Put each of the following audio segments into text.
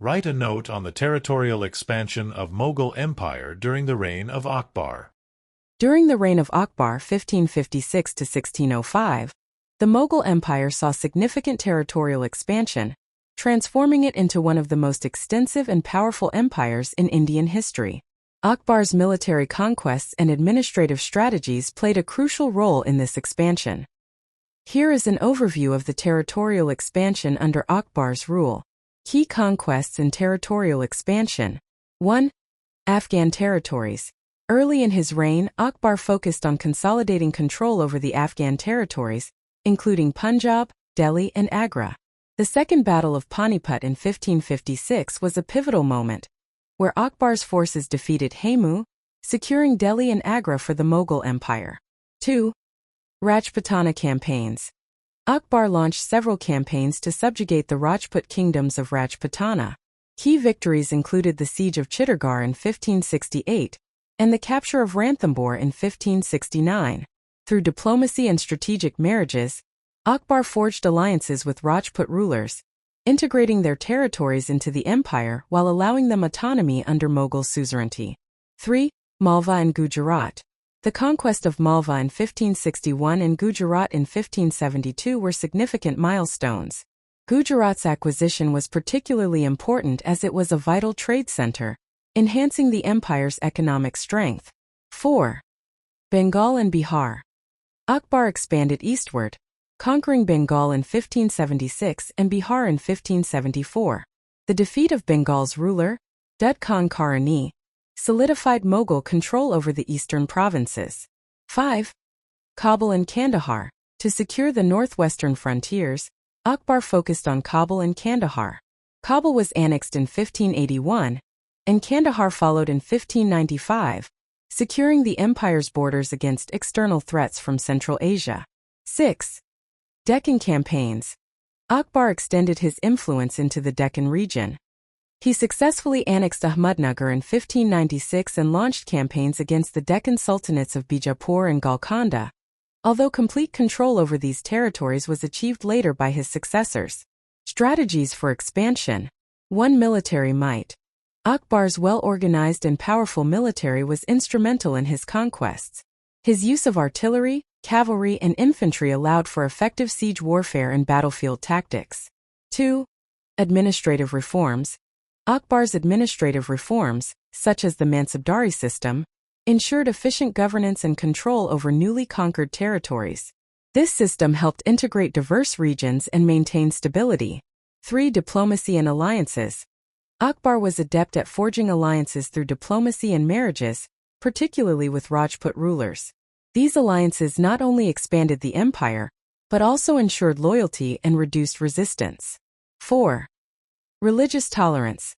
Write a note on the territorial expansion of Mughal Empire during the reign of Akbar. During the reign of Akbar 1556 to 1605, the Mughal Empire saw significant territorial expansion, transforming it into one of the most extensive and powerful empires in Indian history. Akbar's military conquests and administrative strategies played a crucial role in this expansion. Here is an overview of the territorial expansion under Akbar's rule. Key conquests and territorial expansion. 1. Afghan territories. Early in his reign, Akbar focused on consolidating control over the Afghan territories, including Punjab, Delhi, and Agra. The Second Battle of Panipat in 1556 was a pivotal moment, where Akbar's forces defeated Hemu, securing Delhi and Agra for the Mughal Empire. 2. Rajputana campaigns. Akbar launched several campaigns to subjugate the Rajput kingdoms of Rajputana. Key victories included the siege of Chittorgarh in 1568 and the capture of Ranthambore in 1569. Through diplomacy and strategic marriages, Akbar forged alliances with Rajput rulers, integrating their territories into the empire while allowing them autonomy under Mughal suzerainty. 3. Malwa and Gujarat. The conquest of Malwa in 1561 and Gujarat in 1572 were significant milestones. Gujarat's acquisition was particularly important as it was a vital trade center, enhancing the empire's economic strength. 4. Bengal and Bihar. Akbar expanded eastward, conquering Bengal in 1576 and Bihar in 1574. The defeat of Bengal's ruler, Dud Khan Karani, solidified Mughal control over the eastern provinces. 5. Kabul and Kandahar. To secure the northwestern frontiers, Akbar focused on Kabul and Kandahar. Kabul was annexed in 1581, and Kandahar followed in 1595, securing the empire's borders against external threats from Central Asia. 6. Deccan campaigns. Akbar extended his influence into the Deccan region. He successfully annexed Ahmednagar in 1596 and launched campaigns against the Deccan sultanates of Bijapur and Golconda, although complete control over these territories was achieved later by his successors. Strategies for expansion. 1. Military might. Akbar's well-organized and powerful military was instrumental in his conquests. His use of artillery, cavalry, and infantry allowed for effective siege warfare and battlefield tactics. 2. Administrative reforms. Akbar's administrative reforms, such as the Mansabdari system, ensured efficient governance and control over newly conquered territories. This system helped integrate diverse regions and maintain stability. 3. Diplomacy and alliances. Akbar was adept at forging alliances through diplomacy and marriages, particularly with Rajput rulers. These alliances not only expanded the empire, but also ensured loyalty and reduced resistance. 4. Religious tolerance.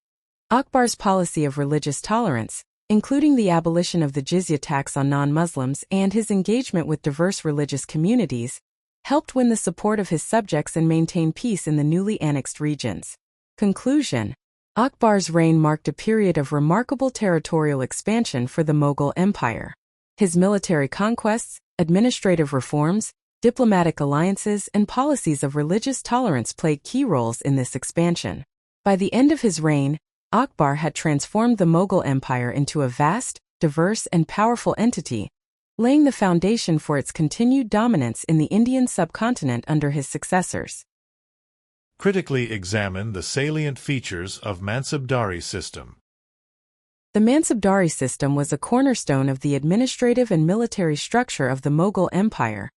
Akbar's policy of religious tolerance, including the abolition of the jizya tax on non-Muslims and his engagement with diverse religious communities, helped win the support of his subjects and maintain peace in the newly annexed regions. Conclusion. Akbar's reign marked a period of remarkable territorial expansion for the Mughal Empire. His military conquests, administrative reforms, diplomatic alliances, and policies of religious tolerance played key roles in this expansion. By the end of his reign, Akbar had transformed the Mughal Empire into a vast, diverse, and powerful entity, laying the foundation for its continued dominance in the Indian subcontinent under his successors. Critically examine the salient features of Mansabdari system. The Mansabdari system was a cornerstone of the administrative and military structure of the Mughal Empire,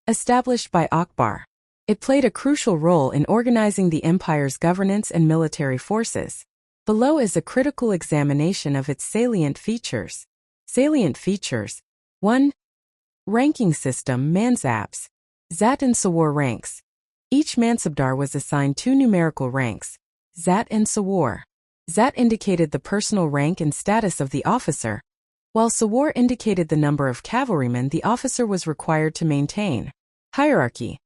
established by Akbar. It played a crucial role in organizing the empire's governance and military forces. Below is a critical examination of its salient features. Salient features. 1. Ranking system Mansabs. Zat and Sawar ranks. Each Mansabdar was assigned two numerical ranks, Zat and Sawar. Zat indicated the personal rank and status of the officer, while Sawar indicated the number of cavalrymen the officer was required to maintain. Hierarchy.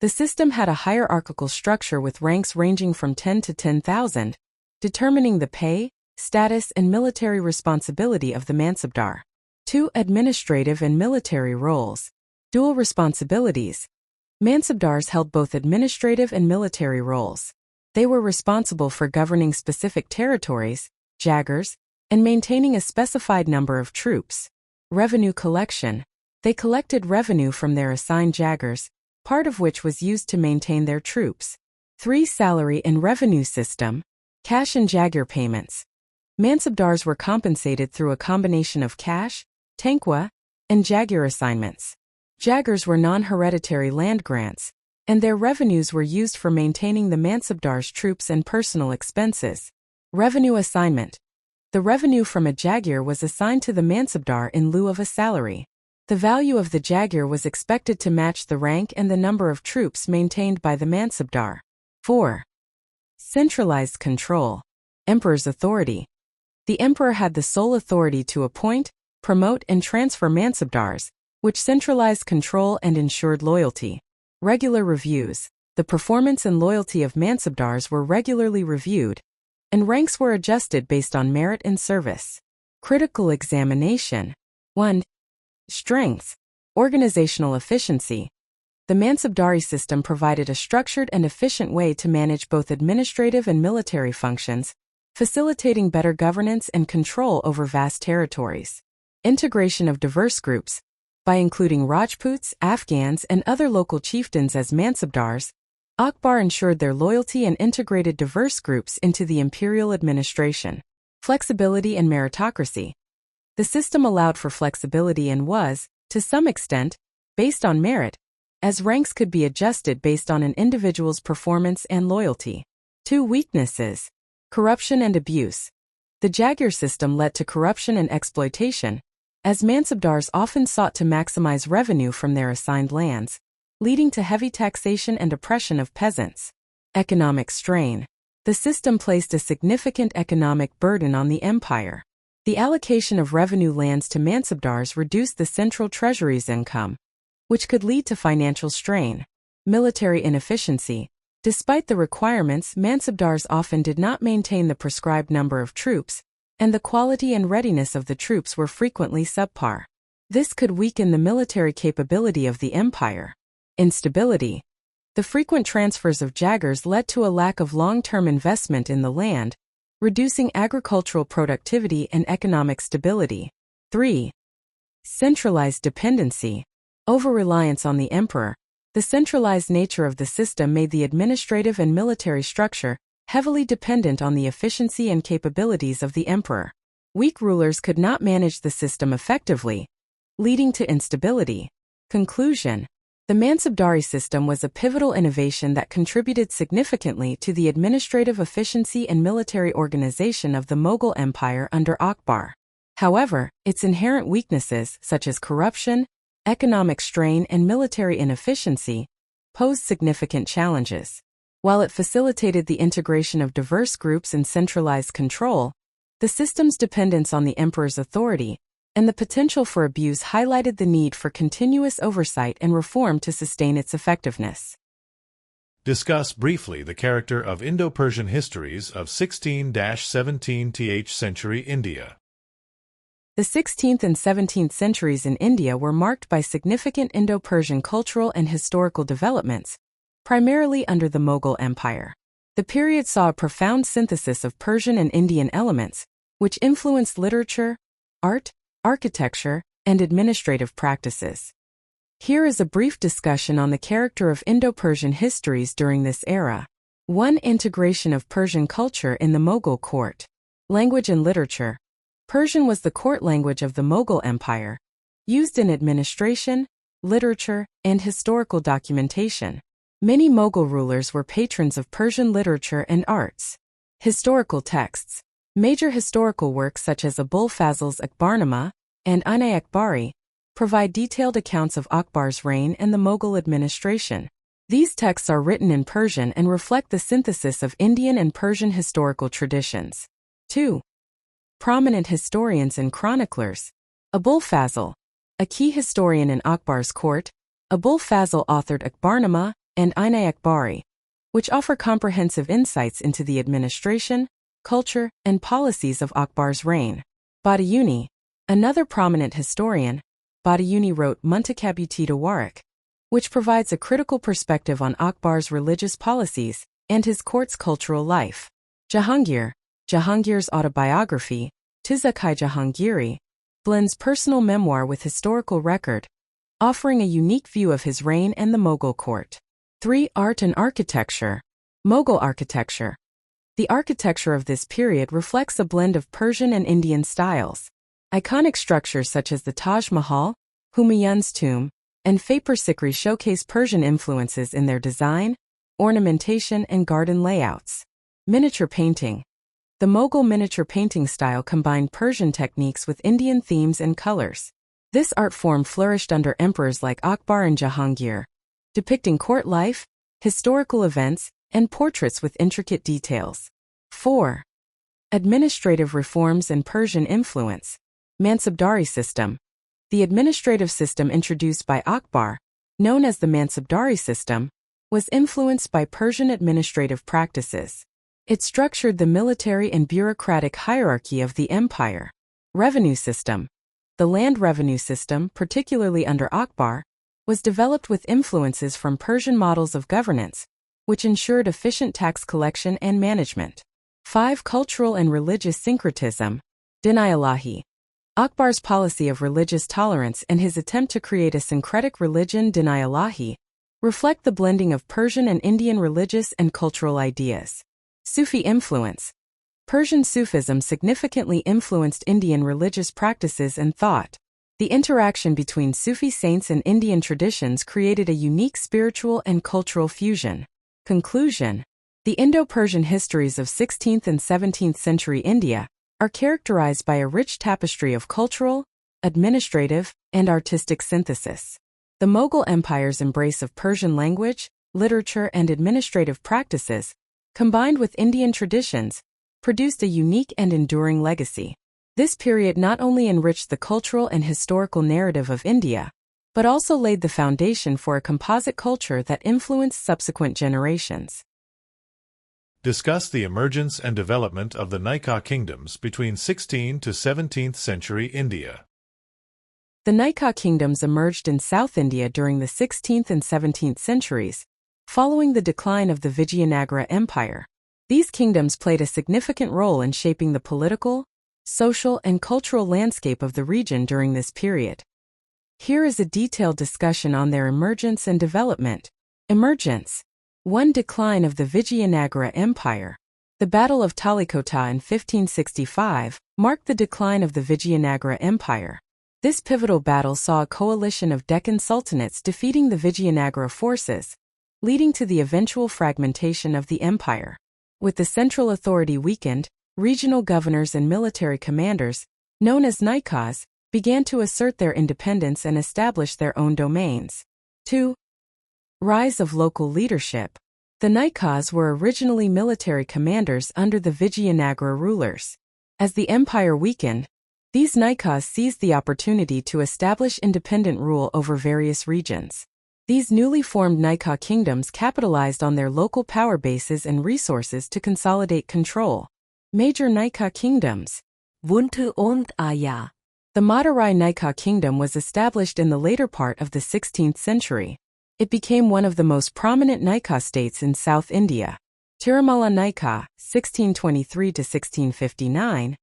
The system had a hierarchical structure with ranks ranging from 10 to 10,000, determining the pay, status, and military responsibility of the Mansabdar. 2. Administrative and military roles. Dual responsibilities. Mansabdars held both administrative and military roles. They were responsible for governing specific territories, jagirs, and maintaining a specified number of troops. Revenue collection. They collected revenue from their assigned jagirs, part of which was used to maintain their troops. 3. Salary and revenue system. Cash and jagir payments. Mansabdars were compensated through a combination of cash, tanqua, and jagir assignments. Jagirs were non-hereditary land grants, and their revenues were used for maintaining the Mansabdar's troops and personal expenses. Revenue assignment. The revenue from a jagir was assigned to the Mansabdar in lieu of a salary. The value of the jagir was expected to match the rank and the number of troops maintained by the Mansabdar. 4. Centralized control. Emperor's authority. The emperor had the sole authority to appoint, promote, and transfer Mansabdars, which centralized control and ensured loyalty. Regular reviews. The performance and loyalty of Mansabdars were regularly reviewed, and ranks were adjusted based on merit and service. Critical examination. 1. Strengths. Organizational efficiency. The Mansabdari system provided a structured and efficient way to manage both administrative and military functions, facilitating better governance and control over vast territories. Integration of diverse groups. By including Rajputs, Afghans, and other local chieftains as Mansabdars, Akbar ensured their loyalty and integrated diverse groups into the imperial administration. Flexibility and meritocracy. The system allowed for flexibility and was, to some extent, based on merit, as ranks could be adjusted based on an individual's performance and loyalty. 2. Weaknesses. Corruption and abuse. The jagir system led to corruption and exploitation, as Mansabdars often sought to maximize revenue from their assigned lands, leading to heavy taxation and oppression of peasants. Economic strain. The system placed a significant economic burden on the empire. The allocation of revenue lands to Mansabdars reduced the central treasury's income, which could lead to financial strain. Military inefficiency. Despite the requirements, Mansabdars often did not maintain the prescribed number of troops, and the quality and readiness of the troops were frequently subpar. This could weaken the military capability of the empire. Instability. The frequent transfers of jagirs led to a lack of long-term investment in the land, reducing agricultural productivity and economic stability. 3. Centralized dependency. Over-reliance on the emperor. The centralized nature of the system made the administrative and military structure heavily dependent on the efficiency and capabilities of the emperor. Weak rulers could not manage the system effectively, leading to instability. Conclusion. The Mansabdari system was a pivotal innovation that contributed significantly to the administrative efficiency and military organization of the Mughal Empire under Akbar. However, its inherent weaknesses, such as corruption, economic strain, and military inefficiency, posed significant challenges. While it facilitated the integration of diverse groups and centralized control, the system's dependence on the emperor's authority and the potential for abuse highlighted the need for continuous oversight and reform to sustain its effectiveness. Discuss briefly the character of Indo-Persian histories of 16-17th century India. The 16th and 17th centuries in India were marked by significant Indo-Persian cultural and historical developments, primarily under the Mughal Empire. The period saw a profound synthesis of Persian and Indian elements, which influenced literature, art, architecture, and administrative practices. Here is a brief discussion on the character of Indo-Persian histories during this era. 1. Integration of Persian culture in the Mughal court. Language and literature. Persian was the court language of the Mughal Empire, used in administration, literature, and historical documentation. Many Mughal rulers were patrons of Persian literature and arts. Historical texts. Major historical works such as Abul Fazl's Akbarnama and Ainai Akbari provide detailed accounts of Akbar's reign and the Mughal administration. These texts are written in Persian and reflect the synthesis of Indian and Persian historical traditions. 2. Prominent historians and chroniclers. Abul Fazl, a key historian in Akbar's court, Abul Fazl authored Akbarnama and Ainai Akbari, which offer comprehensive insights into the administration, culture, and policies of Akbar's reign. Badiuni, another prominent historian, Badiuni wrote Muntakab-ut-Tawarik, which provides a critical perspective on Akbar's religious policies and his court's cultural life. Jahangir's autobiography, Tizakai Jahangiri, blends personal memoir with historical record, offering a unique view of his reign and the Mughal court. 3. Art and architecture. Mughal architecture. The architecture of this period reflects a blend of Persian and Indian styles. Iconic structures such as the Taj Mahal, Humayun's tomb, and Fatehpur Sikri showcase Persian influences in their design, ornamentation, and garden layouts. Miniature painting. The Mughal miniature painting style combined Persian techniques with Indian themes and colors. This art form flourished under emperors like Akbar and Jahangir, depicting court life, historical events, and portraits with intricate details. 4. Administrative reforms and Persian influence. Mansabdari system. The administrative system introduced by Akbar, known as the Mansabdari system, was influenced by Persian administrative practices. It structured the military and bureaucratic hierarchy of the empire. Revenue system. The land revenue system, particularly under Akbar, was developed with influences from Persian models of governance, which ensured efficient tax collection and management. 5. Cultural and religious syncretism. Din-i-Ilahi. Akbar's policy of religious tolerance and his attempt to create a syncretic religion, Din-i-Ilahi, reflect the blending of Persian and Indian religious and cultural ideas. Sufi influence. Persian Sufism significantly influenced Indian religious practices and thought. The interaction between Sufi saints and Indian traditions created a unique spiritual and cultural fusion. Conclusion. The Indo-Persian histories of 16th and 17th century India are characterized by a rich tapestry of cultural, administrative, and artistic synthesis. The Mughal Empire's embrace of Persian language, literature, and administrative practices, combined with Indian traditions, produced a unique and enduring legacy. This period not only enriched the cultural and historical narrative of India, but also laid the foundation for a composite culture that influenced subsequent generations. Discuss the emergence and development of the Nayaka Kingdoms between 16th to 17th century India. The Nayaka Kingdoms emerged in South India during the 16th and 17th centuries, following the decline of the Vijayanagara Empire. These kingdoms played a significant role in shaping the political, social, and cultural landscape of the region during this period. Here is a detailed discussion on their emergence and development. Emergence. 1. Decline of the Vijayanagara Empire. The Battle of Talikota in 1565 marked the decline of the Vijayanagara Empire. This pivotal battle saw a coalition of Deccan sultanates defeating the Vijayanagara forces, leading to the eventual fragmentation of the empire. With the central authority weakened, regional governors and military commanders, known as Nayakas, began to assert their independence and establish their own domains. 2. Rise of local leadership. The Nayakas were originally military commanders under the Vijayanagara rulers. As the empire weakened, these Nayakas seized the opportunity to establish independent rule over various regions. These newly formed Nayaka kingdoms capitalized on their local power bases and resources to consolidate control. Major Nayaka kingdoms. Wuntu und Aya. The Madurai Nayaka kingdom was established in the later part of the 16th century. It became one of the most prominent Nayaka states in South India. Tirumala Nayaka, 1623 to 1659,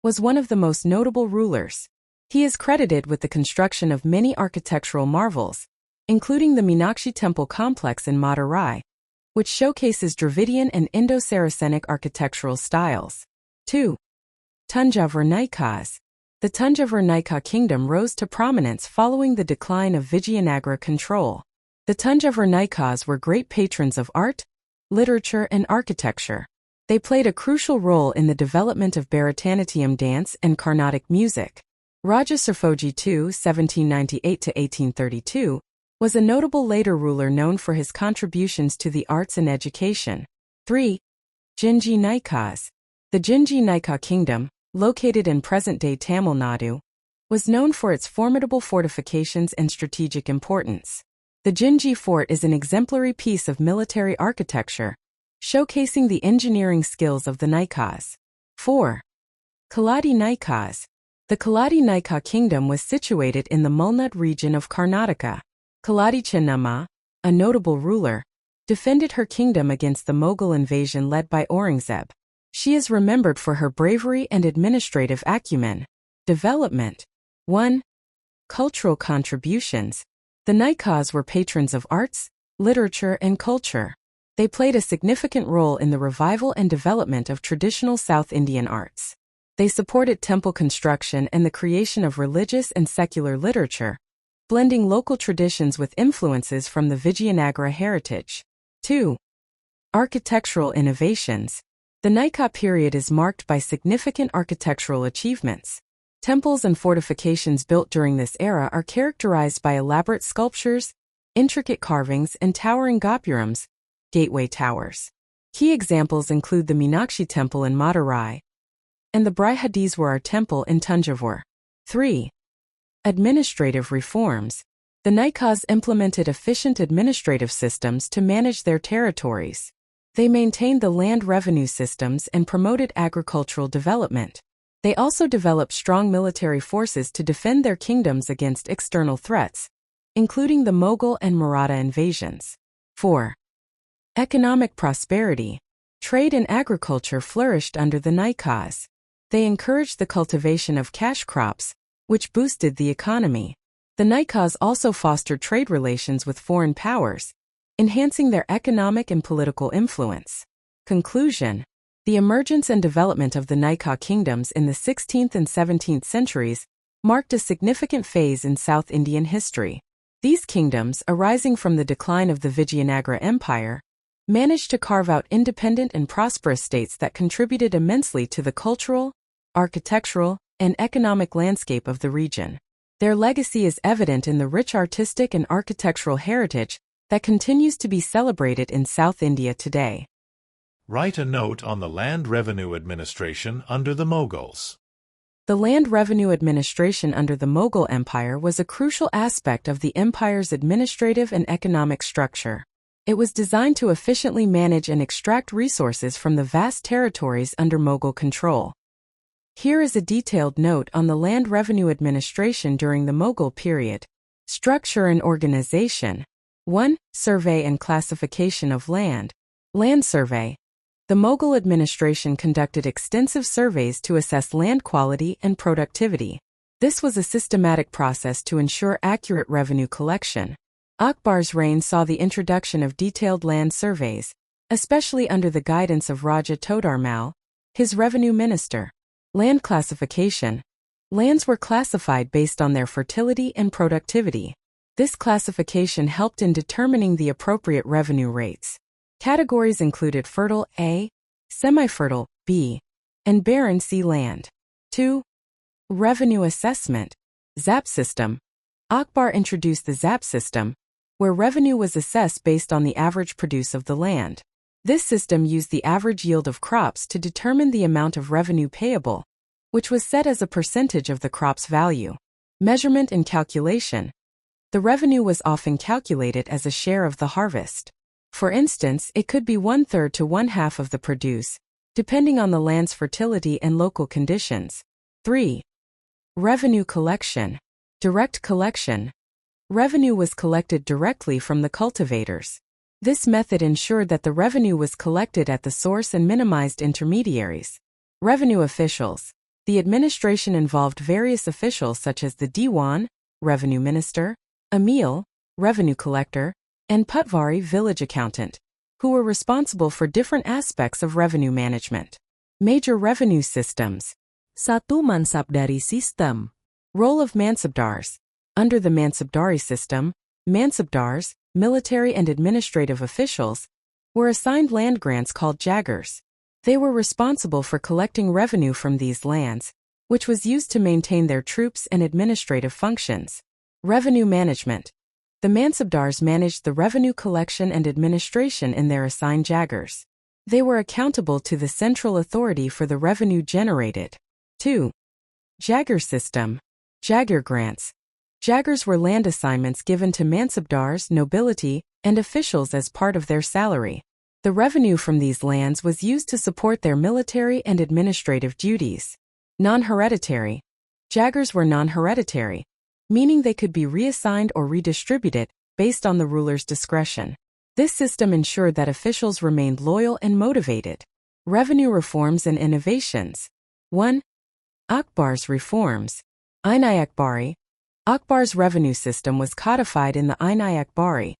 was one of the most notable rulers. He is credited with the construction of many architectural marvels, including the Meenakshi Temple complex in Madurai, which showcases Dravidian and Indo-Saracenic architectural styles. 2. Tanjavur Nayakas. The Tanjavur Nayaka kingdom rose to prominence following the decline of Vijayanagara control. The Tanjavur Nayakas were great patrons of art, literature, and architecture. They played a crucial role in the development of Bharatanatyam dance and Carnatic music. Raja Sirphoji II (1798–1832) was a notable later ruler known for his contributions to the arts and education. 3. Jinji Nayakas. The Jinji Nayaka kingdom, located in present-day Tamil Nadu, was known for its formidable fortifications and strategic importance. The Jinji fort is an exemplary piece of military architecture, showcasing the engineering skills of the Nayakas. 4. Keladi Nayakas. The Keladi Nayaka kingdom was situated in the Mulnad region of Karnataka. Keladi Chennamma, a notable ruler, defended her kingdom against the Mughal invasion led by Aurangzeb. She is remembered for her bravery and administrative acumen. Development. 1. Cultural contributions. The Nayakas were patrons of arts, literature, and culture. They played a significant role in the revival and development of traditional South Indian arts. They supported temple construction and the creation of religious and secular literature, blending local traditions with influences from the Vijayanagara heritage. 2. Architectural innovations. The Nayaka period is marked by significant architectural achievements. Temples and fortifications built during this era are characterized by elaborate sculptures, intricate carvings, and towering gopurams, gateway towers. Key examples include the Meenakshi Temple in Madurai and the Brihadiswarar Temple in Tanjavur. 3. Administrative reforms. The Nayakas implemented efficient administrative systems to manage their territories. They maintained the land revenue systems and promoted agricultural development. They also developed strong military forces to defend their kingdoms against external threats, including the Mughal and Maratha invasions. 4. Economic prosperity. Trade and agriculture flourished under the Nayakas. They encouraged the cultivation of cash crops, which boosted the economy. The Nayakas also fostered trade relations with foreign powers, enhancing their economic and political influence. Conclusion. The emergence and development of the Nayaka kingdoms in the 16th and 17th centuries marked a significant phase in South Indian history. These kingdoms, arising from the decline of the Vijayanagara Empire, managed to carve out independent and prosperous states that contributed immensely to the cultural, architectural, and economic landscape of the region. Their legacy is evident in the rich artistic and architectural heritage that continues to be celebrated in South India today. Write a note on the Land Revenue Administration under the Mughals. The Land Revenue Administration under the Mughal Empire was a crucial aspect of the empire's administrative and economic structure. It was designed to efficiently manage and extract resources from the vast territories under Mughal control. Here is a detailed note on the Land Revenue Administration during the Mughal period. Structure and organization. 1. Survey and classification of land. Land survey. The Mughal administration conducted extensive surveys to assess land quality and productivity. This was a systematic process to ensure accurate revenue collection. Akbar's reign saw the introduction of detailed land surveys, especially under the guidance of Raja Todar Mal, his revenue minister. Land classification. Lands were classified based on their fertility and productivity. This classification helped in determining the appropriate revenue rates. Categories included fertile A, semi-fertile B, and barren C land. 2. Revenue assessment. ZAP system. Akbar introduced the ZAP system, where revenue was assessed based on the average produce of the land. This system used the average yield of crops to determine the amount of revenue payable, which was set as a percentage of the crop's value. Measurement and calculation. The revenue was often calculated as a share of the harvest. For instance, it could be 1/3 to 1/2 of the produce, depending on the land's fertility and local conditions. 3. Revenue collection. Direct collection. Revenue was collected directly from the cultivators. This method ensured that the revenue was collected at the source and minimized intermediaries. Revenue officials. The administration involved various officials such as the Diwan, revenue minister, Amil, revenue collector, and Patvari, village accountant, who were responsible for different aspects of revenue management. Major revenue systems. 1. Mansabdari system. Role of Mansabdars. Under the Mansabdari system, Mansabdars, military and administrative officials, were assigned land grants called jagirs. They were responsible for collecting revenue from these lands, which was used to maintain their troops and administrative functions. Revenue management. The Mansabdars managed the revenue collection and administration in their assigned jagirs. They were accountable to the central authority for the revenue generated. 2. Jagir system. Jagir grants. Jagirs were land assignments given to Mansabdars, nobility, and officials as part of their salary. The revenue from these lands was used to support their military and administrative duties. Non-hereditary. Jagirs were non-hereditary, meaning they could be reassigned or redistributed based on the ruler's discretion. This system ensured that officials remained loyal and motivated. Revenue reforms and innovations. 1. Akbar's reforms. Akbari. Akbar's revenue system was codified in the Akbari,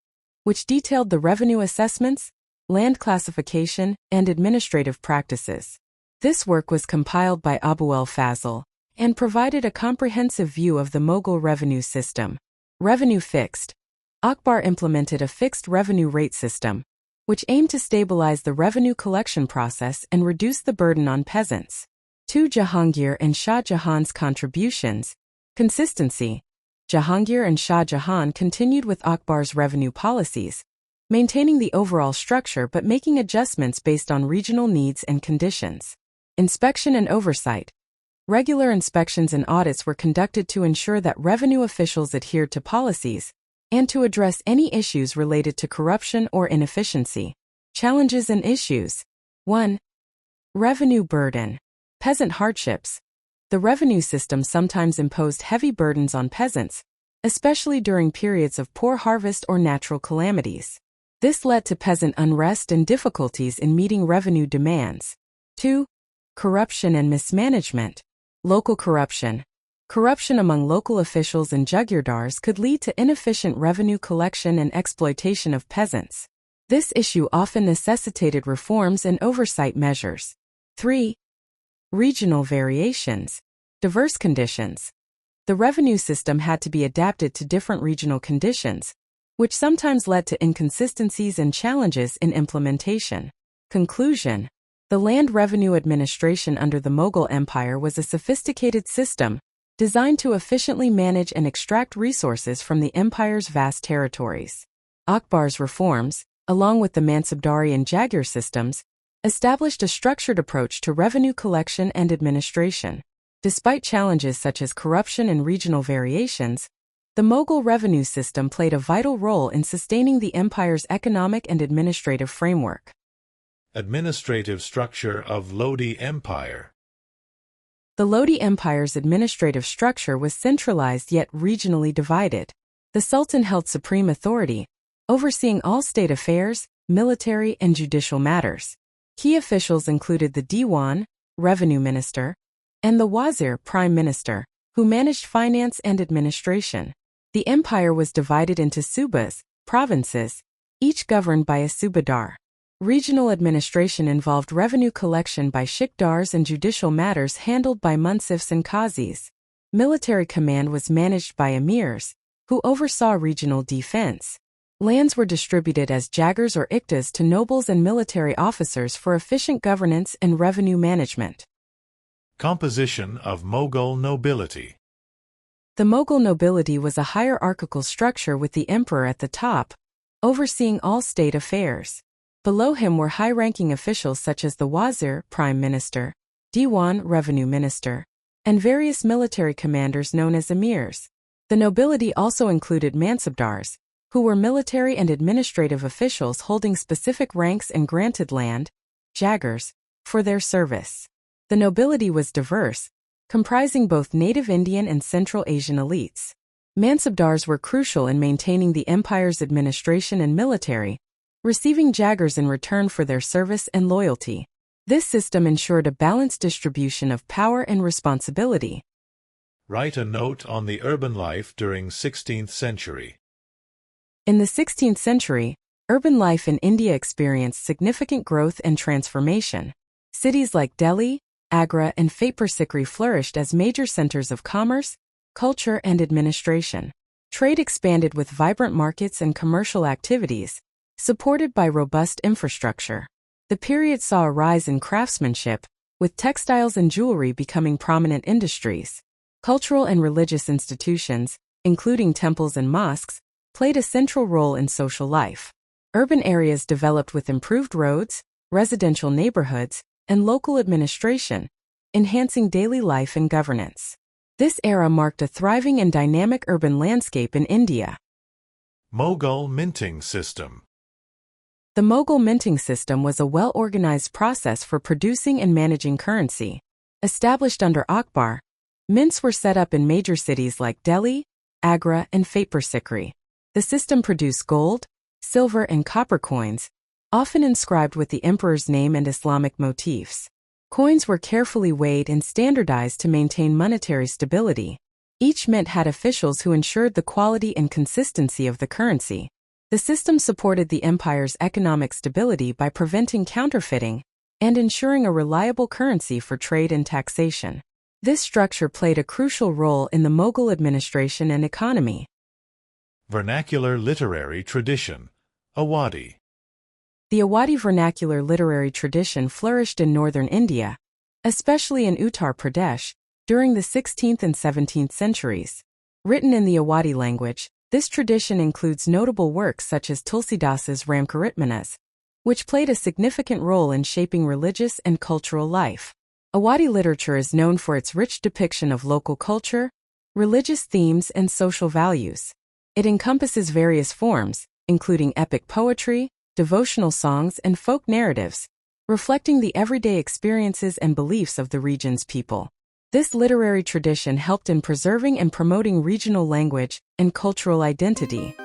which detailed the revenue assessments, land classification, and administrative practices. This work was compiled by Abu al-Fazl and provided a comprehensive view of the Mughal revenue system. Revenue fixed. Akbar implemented a fixed revenue rate system, which aimed to stabilize the revenue collection process and reduce the burden on peasants. 2. Jahangir and Shah Jahan's contributions. Consistency. Jahangir and Shah Jahan continued with Akbar's revenue policies, maintaining the overall structure but making adjustments based on regional needs and conditions. Inspection and oversight. Regular inspections and audits were conducted to ensure that revenue officials adhered to policies and to address any issues related to corruption or inefficiency. Challenges and issues. 1. Revenue burden. Peasant hardships. The revenue system sometimes imposed heavy burdens on peasants, especially during periods of poor harvest or natural calamities. This led to peasant unrest and difficulties in meeting revenue demands. 2. Corruption and mismanagement. Local corruption. Corruption among local officials and jagirdars could lead to inefficient revenue collection and exploitation of peasants. This issue often necessitated reforms and oversight measures. 3. Regional variations. Diverse conditions. The revenue system had to be adapted to different regional conditions, which sometimes led to inconsistencies and challenges in implementation. Conclusion. The land revenue administration under the Mughal Empire was a sophisticated system designed to efficiently manage and extract resources from the empire's vast territories. Akbar's reforms, along with the Mansabdari and Jaghir systems, established a structured approach to revenue collection and administration. Despite challenges such as corruption and regional variations, the Mughal revenue system played a vital role in sustaining the empire's economic and administrative framework. Administrative structure of Lodi Empire. The Lodi Empire's administrative structure was centralized yet regionally divided. The Sultan held supreme authority, overseeing all state affairs, military, and judicial matters. Key officials included the Diwan, revenue minister, and the Wazir, prime minister, who managed finance and administration. The empire was divided into subas, provinces, each governed by a subadar. Regional administration involved revenue collection by shikdars and judicial matters handled by munsifs and qazis. Military command was managed by emirs, who oversaw regional defense. Lands were distributed as jagirs or iktas to nobles and military officers for efficient governance and revenue management. Composition of Mughal nobility. The Mughal nobility was a hierarchical structure with the emperor at the top, overseeing all state affairs. Below him were high-ranking officials such as the Wazir, prime minister, Diwan, revenue minister, and various military commanders known as emirs. The nobility also included Mansabdars, who were military and administrative officials holding specific ranks and granted land, jagirs, for their service. The nobility was diverse, comprising both native Indian and Central Asian elites. Mansabdars were crucial in maintaining the empire's administration and military, receiving jagirs in return for their service and loyalty. This system ensured a balanced distribution of power and responsibility. Write a note on the urban life during 16th century. In the 16th century, urban life in India experienced significant growth and transformation. Cities like Delhi, Agra, and Fatehpur flourished as major centers of commerce, culture, and administration. Trade expanded with vibrant markets and commercial activities, supported by robust infrastructure. The period saw a rise in craftsmanship, with textiles and jewelry becoming prominent industries. Cultural and religious institutions, including temples and mosques, played a central role in social life. Urban areas developed with improved roads, residential neighborhoods, and local administration, enhancing daily life and governance. This era marked a thriving and dynamic urban landscape in India. Mughal minting system. The Mughal minting system was a well-organized process for producing and managing currency. Established under Akbar, mints were set up in major cities like Delhi, Agra, and Fatehpur Sikri. The system produced gold, silver, and copper coins, often inscribed with the emperor's name and Islamic motifs. Coins were carefully weighed and standardized to maintain monetary stability. Each mint had officials who ensured the quality and consistency of the currency. The system supported the empire's economic stability by preventing counterfeiting and ensuring a reliable currency for trade and taxation. This structure played a crucial role in the Mughal administration and economy. Vernacular literary tradition. Awadhi. The Awadhi vernacular literary tradition flourished in northern India, especially in Uttar Pradesh, during the 16th and 17th centuries. Written in the Awadhi language, this tradition includes notable works such as Tulsidasa's Ramcharitmanas, which played a significant role in shaping religious and cultural life. Awadhi literature is known for its rich depiction of local culture, religious themes, and social values. It encompasses various forms, including epic poetry, devotional songs, and folk narratives, reflecting the everyday experiences and beliefs of the region's people. This literary tradition helped in preserving and promoting regional language and cultural identity.